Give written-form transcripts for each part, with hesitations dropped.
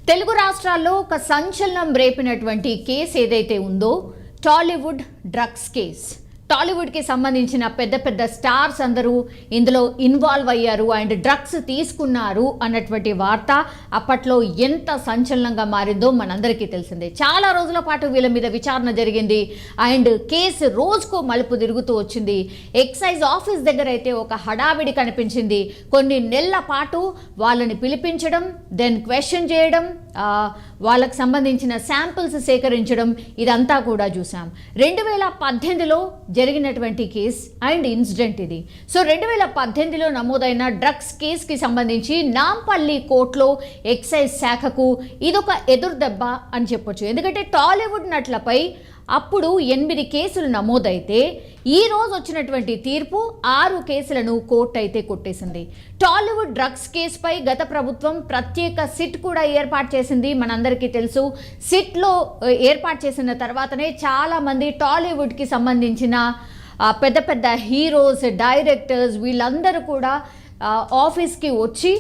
తెలుగు రాష్ట్రాల్లో ఒక సంచలనం రేపినటువంటి కేసు ఏదైతే ఉందో టాలీవుడ్ డ్రగ్స్ కేస్. టాలీవుడ్కి సంబంధించిన పెద్ద పెద్ద స్టార్స్ అందరూ ఇందులో ఇన్వాల్వ్ అయ్యారు అండ్ డ్రగ్స్ తీసుకున్నారు అన్నటువంటి వార్త అప్పట్లో ఎంత సంచలనంగా మారిందో మనందరికీ తెలిసిందే. చాలా రోజుల పాటు వీళ్ళ మీద విచారణ జరిగింది అండ్ కేసు రోజుకో మలుపు తిరుగుతూ వచ్చింది. ఎక్సైజ్ ఆఫీస్ దగ్గర అయితే ఒక హడావిడి కనిపించింది. కొన్ని నెలల పాటు వాళ్ళని పిలిపించడం, దెన్ క్వశ్చన్ చేయడం, వాళ్ళకు సంబంధించిన శాంపిల్స్ సేకరించడం, ఇదంతా కూడా చూసాం. 2018లో జరిగినటువంటి కేస్ అండ్ ఇన్సిడెంట్ ఇది. సో 2018లో నమోదైన డ్రగ్స్ కేసుకి సంబంధించి నాంపల్లి కోర్టులో ఎక్సైజ్ శాఖకు ఇదొక ఎదురుదెబ్బ అని చెప్పొచ్చు. ఎందుకంటే టాలీవుడ్ నటులపై అప్పుడు 8 కేసులు నమోదైతే ఈ రోజు వచ్చినటువంటి తీర్పు 6 కేసులను కోర్టు అయితే కొట్టేసింది. టాలీవుడ్ డ్రగ్స్ కేసుపై గత ప్రభుత్వం ప్రత్యేక సిట్ కూడా ఏర్పాటు చేసింది. మనందరికీ తెలుసు. సిట్లో ఏర్పాటు చేసిన తర్వాతనే చాలామంది టాలీవుడ్కి సంబంధించిన పెద్ద పెద్ద హీరోస్, డైరెక్టర్స్ వీళ్ళందరూ కూడా ఆఫీస్కి వచ్చి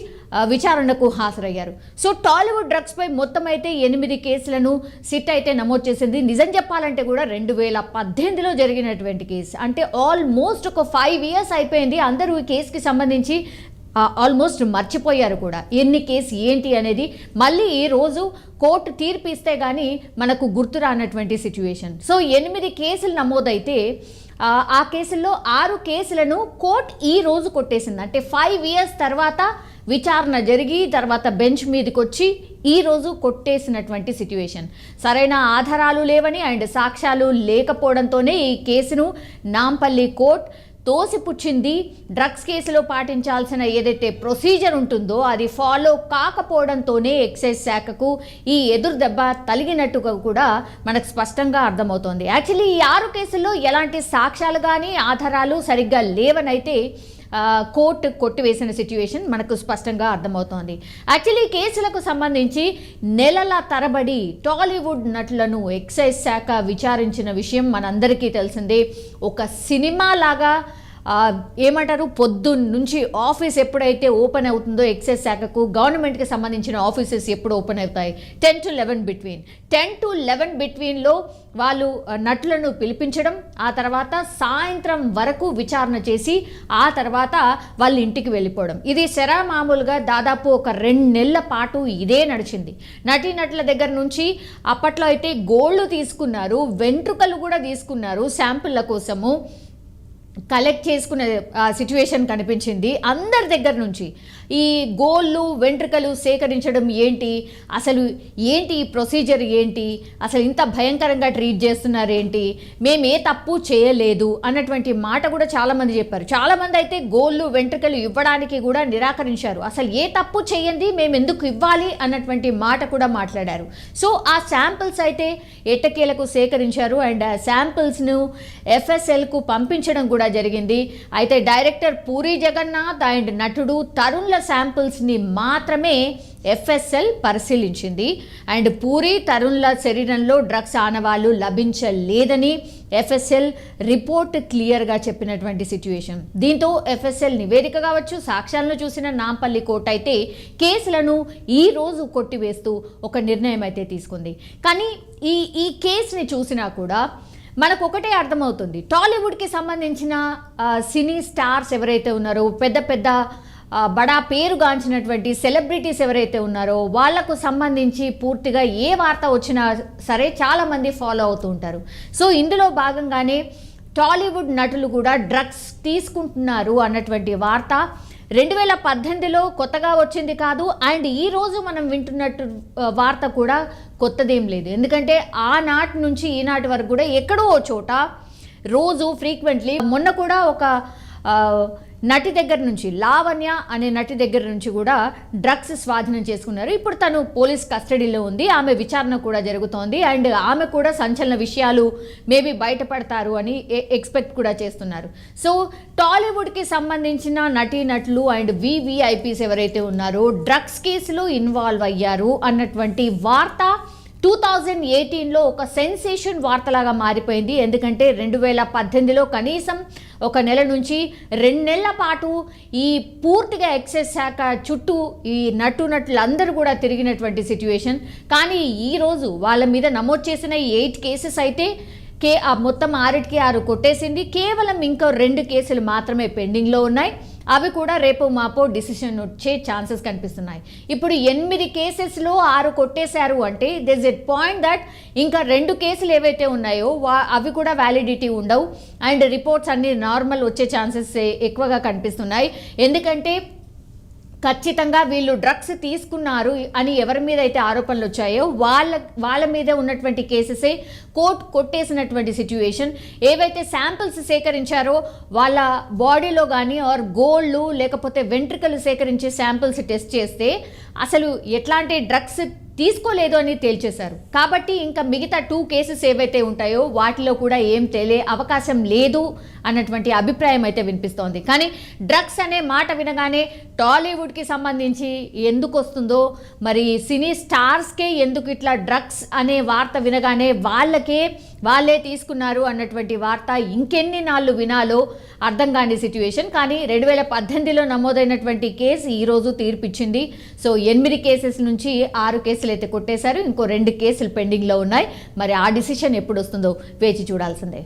విచారణకు హాజరయ్యారు. సో టాలీవుడ్ డ్రగ్స్పై మొత్తం అయితే 8 కేసులను సిట్ అయితే నమోదు చేసింది. నిజం చెప్పాలంటే కూడా 2018లో జరిగినటువంటి కేసు, అంటే ఆల్మోస్ట్ ఒక 5 years అయిపోయింది. అందరూ ఈ కేసుకి సంబంధించి ఆల్మోస్ట్ మర్చిపోయారు కూడా. ఎన్ని కేసు ఏంటి అనేది మళ్ళీ ఈ రోజు కోర్టు తీర్పు ఇస్తే కానీ మనకు గుర్తురానటువంటి సిచ్యువేషన్. సో 8 కేసులు నమోదైతే ఆ కేసుల్లో 6 కేసులను కోర్టు ఈ రోజు కొట్టేసింది. అంటే 5 years తర్వాత విచారణ జరిగి తర్వాత బెంచ్ మీదకి వచ్చి ఈ రోజు కొట్టేసినటువంటి సిచ్యువేషన్. సరైన ఆధారాలు లేవని అండ్ సాక్ష్యాలు లేకపోవడంతోనే ఈ కేసును నాంపల్లి కోర్టు తోసిపుచ్చింది. డ్రగ్స్ కేసులో పాటించాల్సిన ఏదైతే ప్రొసీజర్ ఉంటుందో అది ఫాలో కాకపోవడంతోనే ఎక్సైజ్ శాఖకు ఈ ఎదురు దెబ్బ తగిలినట్టుగా కూడా మనకు స్పష్టంగా అర్థమవుతోంది. యాక్చువల్లీ ఈ 6 కేసుల్లో ఎలాంటి సాక్ష్యాలు కానీ ఆధారాలు సరిగ్గా లేవనైతే కోర్టు కొట్టివేసిన సిచ్యువేషన్ మనకు స్పష్టంగా అర్థమవుతోంది. యాక్చువల్లీ ఈ కేసులకు సంబంధించి నెలల తరబడి టాలీవుడ్ నటులను ఎక్సైజ్ శాఖ విచారించిన విషయం మనందరికీ తెలిసిందే. ఒక సినిమా లాగా ఏమంటారు, పొద్దున్న నుంచి ఆఫీస్ ఎప్పుడైతే ఓపెన్ అవుతుందో ఎక్సైజ్ శాఖకు, గవర్నమెంట్కి సంబంధించిన ఆఫీసెస్ ఎప్పుడు ఓపెన్ అవుతాయి 10 to 11 బిట్వీన్లో వాళ్ళు నటులను పిలిపించడం, ఆ తర్వాత సాయంత్రం వరకు విచారణ చేసి ఆ తర్వాత వాళ్ళ ఇంటికి వెళ్ళిపోవడం. ఇది మామూలుగా దాదాపు ఒక 2 నెలల పాటు ఇదే నడిచింది. నటీనటుల దగ్గర నుంచి అప్పట్లో అయితే గోల్డ్ తీసుకున్నారు, వెంట్రుకలు కూడా తీసుకున్నారు, శాంపుల్ల కోసము కలెక్ట్ చేసుకునే సిచ్యువేషన్ కనిపించింది. అందరి దగ్గర నుంచి ఈ గోళ్ళు, వెంట్రుకలు సేకరించడం ఏంటి, అసలు ఏంటి ఈ ప్రొసీజర్ ఏంటి, అసలు ఇంత భయంకరంగా ట్రీట్ చేస్తున్నారు ఏంటి, మేము ఏ తప్పు చేయలేదు అన్నటువంటి మాట కూడా చాలామంది చెప్పారు. చాలామంది అయితే గోళ్ళు, వెంట్రుకలు ఇవ్వడానికి కూడా నిరాకరించారు. అసలు ఏ తప్పు చేయండి, మేము ఎందుకు ఇవ్వాలి అన్నటువంటి మాట కూడా మాట్లాడారు. సో ఆ శాంపిల్స్ అయితే ఎట్టకేలకు సేకరించారు అండ్ ఆ శాంపిల్స్ను FSLకు పంపించడం కూడా జరిగింది. అయితే డైరెక్టర్ పూరి జగన్నాథ్ అండ్ నటుడు తరుణ్ల శాంపిల్స్ని మాత్రమే FSL పరిశీలించింది. అండ్ పూరి, తరుణ్ల శరీరంలో డ్రగ్స్ ఆనవాళ్లు లభించలేదని FSL రిపోర్ట్ క్లియర్గా చెప్పినటువంటి సిచ్యువేషన్. దీంతో FSL నివేదిక కావచ్చు, సాక్ష్యాలను చూసిన నాంపల్లి కోర్టు అయితే కేసులను ఈ రోజు కొట్టివేస్తూ ఒక నిర్ణయం అయితే తీసుకుంది. కానీ ఈ కేసుని చూసినా కూడా మనకు ఒకటే అర్థమవుతుంది, టాలీవుడ్కి సంబంధించిన సినీ స్టార్స్ ఎవరైతే ఉన్నారో, పెద్ద పెద్ద బడా పేరుగాంచినటువంటి సెలబ్రిటీస్ ఎవరైతే ఉన్నారో వాళ్లకు సంబంధించి పూర్తిగా ఏ వార్త వచ్చినా సరే చాలామంది ఫాలో అవుతూ ఉంటారు. సో ఇందులో భాగంగానే టాలీవుడ్ నటులు కూడా డ్రగ్స్ తీసుకుంటున్నారు అన్నటువంటి వార్త 2018లో కొత్తగా వచ్చింది కాదు. అండ్ ఈరోజు మనం వింటున్నట్టు వార్త కూడా కొత్తదేం లేదు. ఎందుకంటే ఆనాటి నుంచి ఈనాటి వరకు కూడా ఎక్కడో చోట రోజు ఫ్రీక్వెంట్లీ, మొన్న కూడా ఒక నటి దగ్గర నుంచి, లావణ్య అనే నటి దగ్గర నుంచి కూడా డ్రగ్స్ స్వాధీనం చేసుకున్నారు. ఇప్పుడు తను పోలీస్ కస్టడీలో ఉంది, ఆమె విచారణ కూడా జరుగుతోంది అండ్ ఆమె కూడా సంచలన విషయాలు మేబీ బయటపడతారు అని ఎక్స్పెక్ట్ కూడా చేస్తున్నారు. సో టాలీవుడ్కి సంబంధించిన నటీనటులు అండ్ VVIPs ఎవరైతే ఉన్నారో డ్రగ్స్ కేసులో ఇన్వాల్వ్ అయ్యారు అన్నటువంటి వార్త 2018లో ఒక సెన్సేషన్ వార్తలాగా మారిపోయింది. ఎందుకంటే 2018లో కనీసం ఒక నెల నుంచి 2 నెలల పాటు ఈ పూర్తిగా ఎక్సైజ్ శాఖ చుట్టూ ఈ నటులందరూ కూడా తిరిగినటువంటి సిచ్యువేషన్. కానీ ఈరోజు వాళ్ళ మీద నమోదు చేసిన 8 కేసెస్ అయితే మొత్తం 6కి 6 కొట్టేసింది. కేవలం ఇంకో 2 కేసులు మాత్రమే పెండింగ్లో ఉన్నాయి. అవి కూడా రేపు మాపో డిసిషన్ వచ్చే ఛాన్సెస్ కనిపిస్తున్నాయి. ఇప్పుడు 8 కేసెస్లో 6 కొట్టేశారు అంటే దిస్ ఇట్ పాయింట్ దట్ ఇంకా 2 కేసులు ఏవైతే ఉన్నాయో అవి కూడా వ్యాలిడిటీ ఉండవు అండ్ రిపోర్ట్స్ అన్ని నార్మల్ వచ్చే ఛాన్సెస్ ఎక్కువగా కనిపిస్తున్నాయి. ఎందుకంటే ఖచ్చితంగా వీళ్ళు డ్రగ్స్ తీసుకున్నారు అని ఎవరి మీద అయితే ఆరోపణలు వచ్చాయో వాళ్ళ మీద ఉన్నటువంటి కేసెసే కోర్టు కొట్టేసినటువంటి సిచ్యువేషన్. ఏవైతే శాంపిల్స్ సేకరించారో వాళ్ళ బాడీలో కానీ ఆర్ గోళ్ళు లేకపోతే వెంట్రుకలు సేకరించి శాంపిల్స్ టెస్ట్ చేస్తే అసలు ఎట్లాంటి డ్రగ్స్ తీసుకోలేదు అని తేల్చేశారు. కాబట్టి ఇంకా మిగతా 2 కేసెస్ ఏవైతే ఉంటాయో వాటిలో కూడా ఏం తేలే అవకాశం లేదు అన్నటువంటి అభిప్రాయం అయితే వినిపిస్తోంది. కానీ డ్రగ్స్ అనే మాట వినగానే టాలీవుడ్కి సంబంధించి ఎందుకు వస్తుందో, మరి సినీ స్టార్స్కే ఎందుకు ఇట్లా డ్రగ్స్ అనే వార్త వినగానే వాళ్ళే తీసుకున్నారు అన్నటువంటి వార్త ఇంకెన్ని నాళ్ళు వినాలో అర్థం కాని సిచ్యువేషన్. కానీ 2018లో నమోదైనటువంటి కేసు ఈరోజు తీర్పిచ్చింది. సో 8 కేసెస్ నుంచి 6 కేసులు అయితే కొట్టేశారు. ఇంకో 2 కేసులు పెండింగ్లో ఉన్నాయి. మరి ఆ డిసిషన్ ఎప్పుడు వస్తుందో వేచి చూడాల్సిందే.